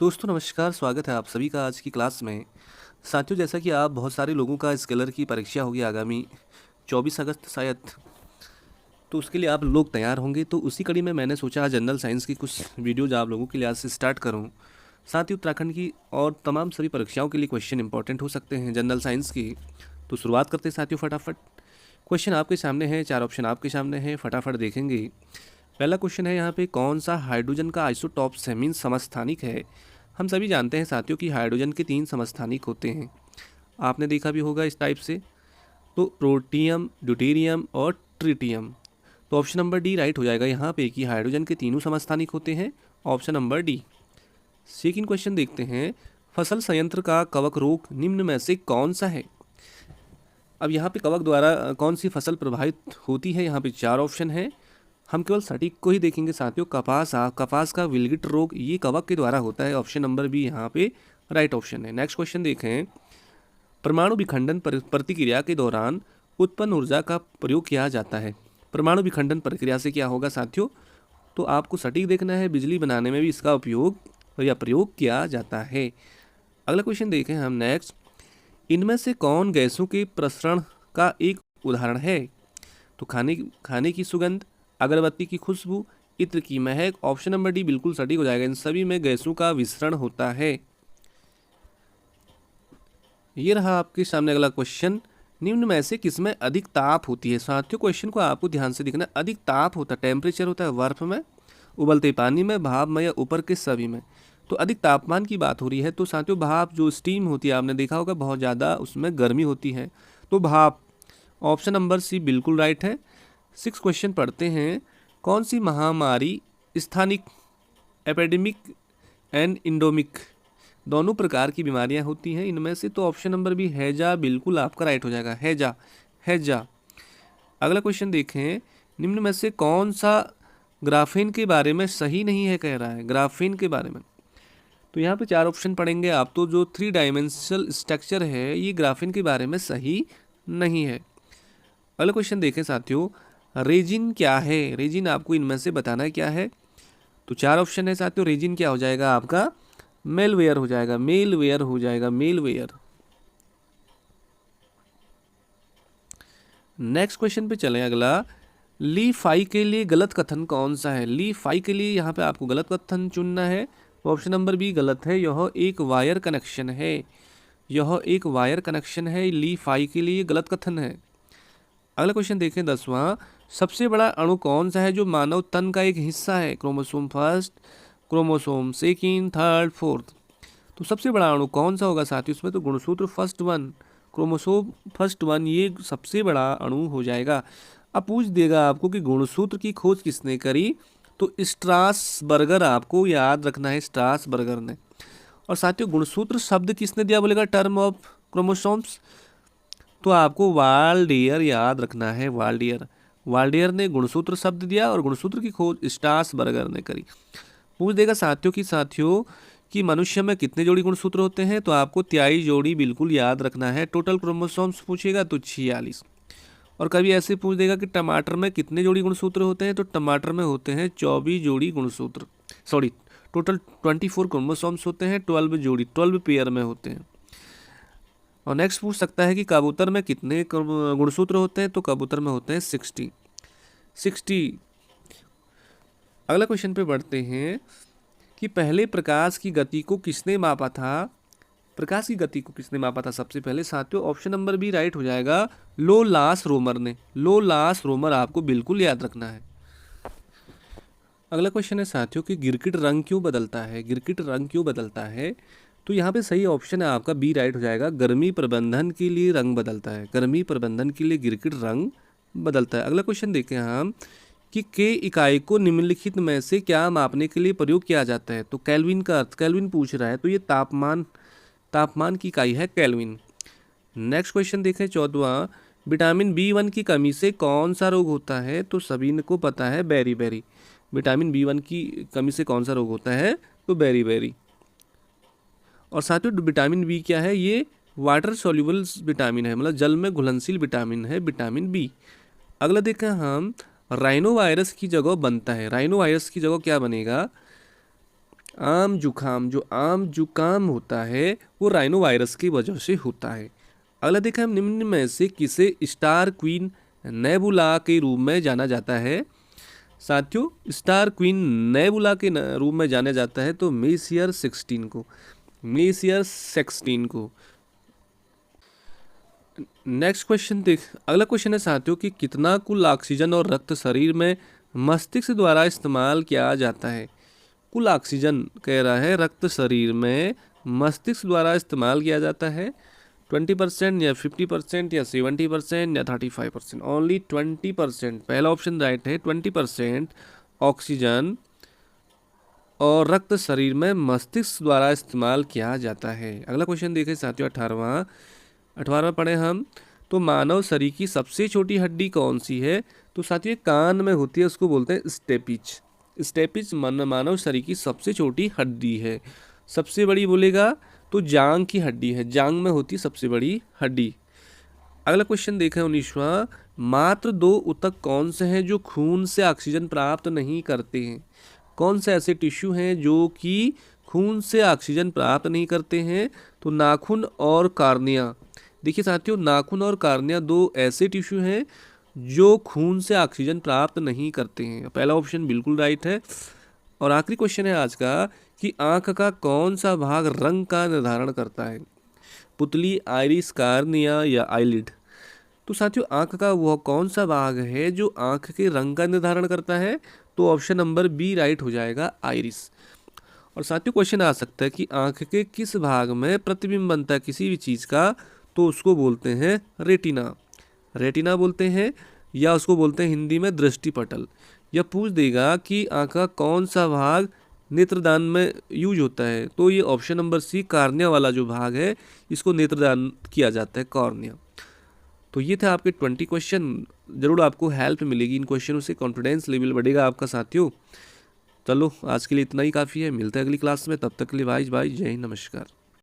दोस्तों नमस्कार, स्वागत है आप सभी का आज की क्लास में। साथियों, जैसा कि आप बहुत सारे लोगों का स्कॉलर की परीक्षा होगी आगामी 24 अगस्त शायद, तो उसके लिए आप लोग तैयार होंगे। तो उसी कड़ी में मैंने सोचा आज जनरल साइंस की कुछ वीडियोज आप लोगों के लिए आज से स्टार्ट करूं। साथ ही उत्तराखंड की और तमाम सभी परीक्षाओं के लिए क्वेश्चन इंपॉर्टेंट हो सकते हैं जनरल साइंस की। तो शुरुआत करते हैं साथियों फटाफट। क्वेश्चन आपके सामने है, 4 ऑप्शन आपके सामने हैं, फटाफट देखेंगे। पहला क्वेश्चन है यहाँ पे, कौन सा हाइड्रोजन का आइसोटॉप्स है, मीन समस्थानिक है। हम सभी जानते हैं साथियों कि हाइड्रोजन के 3 समस्थानिक होते हैं, आपने देखा भी होगा इस टाइप से। तो प्रोटियम, ड्यूटेरियम और ट्रिटियम। तो ऑप्शन नंबर डी राइट हो जाएगा यहाँ पे कि हाइड्रोजन के तीनों समस्थानिक होते हैं, option number D. Second question देखते हैं, फसल संयंत्र का कवक रोग निम्न में से कौन सा है। अब यहाँ पे कवक द्वारा कौन सी फसल प्रभावित होती है, यहाँ पे 4 ऑप्शन है। हम केवल सटीक को ही देखेंगे साथियों। कपास का विलगिट रोग ये कवक के द्वारा होता है, ऑप्शन नंबर बी यहाँ पे राइट ऑप्शन है। नेक्स्ट क्वेश्चन देखें, परमाणु विखंडन प्रतिक्रिया के दौरान उत्पन्न ऊर्जा का प्रयोग किया जाता है। परमाणु विखंडन प्रक्रिया से क्या होगा साथियों, तो आपको सटीक देखना है, बिजली बनाने में भी इसका उपयोग या प्रयोग किया जाता है। अगला क्वेश्चन देखें हम नेक्स्ट, इनमें से कौन गैसों के प्रसरण का एक उदाहरण है। तो खाने की सुगंध, अगरबत्ती की खुशबू, इत्र की महक, ऑप्शन नंबर डी बिल्कुल सटीक हो जाएगा। इन सभी में गैसों का विसरण होता है। ये रहा आपके सामने अगला क्वेश्चन, निम्न में से किसमें अधिक ताप होती है। साथियों क्वेश्चन को आपको ध्यान से देखना, अधिक ताप होता है, टेम्परेचर होता है बर्फ में, उबलते पानी में, भाप में या ऊपर के सभी में। तो अधिक तापमान की बात हो रही है, तो साथियों भाप जो स्टीम होती है, आपने देखा होगा बहुत ज़्यादा उसमें गर्मी होती है, तो भाप, ऑप्शन नंबर सी बिल्कुल राइट है। 6 क्वेश्चन पढ़ते हैं, कौन सी महामारी स्थानिक, एपिडेमिक एंड इंडोमिक दोनों प्रकार की बीमारियां होती हैं इनमें से, तो ऑप्शन नंबर बी हैजा बिल्कुल आपका राइट हो जाएगा, हैजा हैजा। अगला क्वेश्चन देखें, निम्न में से कौन सा ग्राफीन के बारे में सही नहीं है, कह रहा है ग्राफीन के बारे में। तो यहाँ पे 4 ऑप्शन पढ़ेंगे आप, तो जो 3 डायमेंशनल स्ट्रक्चर है ये ग्राफीन के बारे में सही नहीं है। अगला क्वेश्चन देखें साथियों, रेजिन क्या है। रेजिन आपको इनमें से बताना है क्या है। तो 4 ऑप्शन है साथियों, रेजिन क्या हो जाएगा आपका, मेलवेयर हो जाएगा, मेलवेयर हो जाएगा, मेलवेयर। नेक्स्ट क्वेश्चन पे चलें अगला, ली फाई के लिए गलत कथन कौन सा है। ली फाई के लिए यहाँ पे आपको गलत कथन चुनना है, ऑप्शन नंबर बी गलत है, यह एक वायर कनेक्शन है, यह एक वायर कनेक्शन है, ली फाई के लिए गलत कथन है। अगला क्वेश्चन देखें 10वां, सबसे बड़ा अणु कौन सा है जो मानव तन का एक हिस्सा है। Chromosome first, chromosome second, third, fourth. तो सबसे बड़ा अणु कौन सा होगा साथियों, उसमें तो गुणसूत्र first one, chromosome first one, ये सबसे बड़ा अणु हो जाएगा। अब पूछ देगा आपको कि गुणसूत्र की खोज किसने करी, तो स्ट्रासबर्गर आपको याद रखना है, स्ट्रासबर्गर ने। और साथियों गुणसूत्र शब्द किसने दिया बोलेगा, टर्म ऑफ क्रोमोसोम्स, तो आपको वाल्डियर याद रखना है, वाल्डियर। वाल्डियर ने गुणसूत्र शब्द दिया और गुणसूत्र की खोज स्ट्रासबर्गर ने करी। पूछ देगा साथियों कि मनुष्य में कितने जोड़ी गुणसूत्र होते हैं, तो आपको 23 जोड़ी बिल्कुल याद रखना है। टोटल क्रोमोसोम्स पूछेगा तो 46। और कभी ऐसे पूछ देगा कि टमाटर में कितने जोड़ी गुणसूत्र होते हैं, तो टमाटर में होते हैं 24 जोड़ी गुणसूत्र, सॉरी टोटल 24 क्रोमोसोम्स होते हैं, 12 जोड़ी, 12 पेयर में होते हैं। और नेक्स्ट पूछ सकता है कि कबूतर में कितने गुणसूत्र होते हैं, तो कबूतर में होते हैं 60। अगला क्वेश्चन पे बढ़ते हैं कि पहले प्रकाश की गति को किसने मापा था। प्रकाश की गति को किसने मापा था सबसे पहले साथियों, ऑप्शन नंबर बी राइट हो जाएगा, लोलास रोमर ने। लोलास रोमर आपको बिल्कुल याद रखना है। अगला क्वेश्चन है साथियों कि गिरगिट रंग क्यों बदलता है। गिरगिट रंग क्यों बदलता है, तो यहाँ पे सही ऑप्शन है आपका बी राइट हो जाएगा, गर्मी प्रबंधन के लिए रंग बदलता है, गर्मी प्रबंधन के लिए गिरगिट रंग बदलता है। अगला क्वेश्चन देखें हम कि के इकाई को निम्नलिखित में से क्या मापने के लिए प्रयोग किया जाता है। तो केल्विन का अर्थ, केल्विन पूछ रहा है, तो ये तापमान की इकाई है केल्विन। नेक्स्ट क्वेश्चन देखें 14वां, विटामिन B1 की कमी से कौन सा रोग होता है, तो सभी को पता है बेरी। विटामिन B1 की कमी से कौन सा रोग होता है, तो बेरी। और साथियों विटामिन बी क्या है, ये वाटर सॉल्युबल विटामिन है, मतलब जल में घुलनशील विटामिन है, विटामिन बी। अगला देखें हम, राइनो वायरस की जगह बनता है, राइनो वायरस की जगह क्या बनेगा, जो आम जुकाम होता है वो राइनो वायरस की वजह से होता है। अगला देखा हम, निम्न में से किसे स्टार क्वीन नेबुला के रूप में जाना जाता है। साथियों, स्टार क्वीन नेबुला के रूप में जाना जाता है तो मेसियर 16 को। नेक्स्ट क्वेश्चन देख, अगला क्वेश्चन है साथियों कि कितना कुल ऑक्सीजन और रक्त शरीर में मस्तिष्क द्वारा इस्तेमाल किया जाता है। कुल ऑक्सीजन कह रहा है रक्त शरीर में मस्तिष्क द्वारा इस्तेमाल किया जाता है 20% या 50% या 70% या 35%। ओनली 20%, पहला ऑप्शन राइट है। 20% ऑक्सीजन और रक्त शरीर में मस्तिष्क द्वारा इस्तेमाल किया जाता है। अगला क्वेश्चन देखें साथियों, 18वां पढ़े हम, तो मानव शरीर की सबसे छोटी हड्डी कौन सी है। तो साथियों कान में होती है, उसको बोलते हैं स्टेपिच मानव शरीर की सबसे छोटी हड्डी है। सबसे बड़ी बोलेगा तो जांग की हड्डी है, जांग में होती है सबसे बड़ी हड्डी। अगला क्वेश्चन देखें 19वां, मात्र 2 ऊतक कौन से हैं जो खून से ऑक्सीजन प्राप्त नहीं करते हैं। कौन से ऐसे टिश्यू हैं जो कि खून से ऑक्सीजन प्राप्त नहीं करते हैं। तो नाखून और कार्निया। देखिए साथियों, नाखून और कार्निया 2 ऐसे टिश्यू हैं जो खून से ऑक्सीजन प्राप्त नहीं करते हैं। पहला ऑप्शन बिल्कुल राइट है। और आखिरी क्वेश्चन है आज का कि आंख का कौन सा भाग रंग का निर्धारण करता है। पुतली, आइरिस, कार्निया या आईलिड। तो साथियों आंख का वह कौन सा भाग है जो आंख के रंग का निर्धारण करता है। तो ऑप्शन नंबर बी राइट हो जाएगा, आइरिस। और साथियों क्वेश्चन आ सकता है कि आंख के किस भाग में प्रतिबिंब बनता है किसी भी चीज़ का। तो उसको बोलते हैं रेटिना बोलते हैं, या उसको बोलते हैं हिंदी में दृष्टिपटल। यह पूछ देगा कि आंख का कौन सा भाग नेत्रदान में यूज होता है। तो ये ऑप्शन नंबर सी, कार्निया वाला जो भाग है इसको नेत्रदान किया जाता है, कॉर्निया। तो ये थे आपके 20 क्वेश्चन। जरूर आपको हेल्प मिलेगी इन क्वेश्चनों से, कॉन्फिडेंस लेवल बढ़ेगा आपका साथियों। चलो आज के लिए इतना ही काफ़ी है, मिलते हैं अगली क्लास में। तब तक के लिए बाय बाय, जय हिंद, नमस्कार।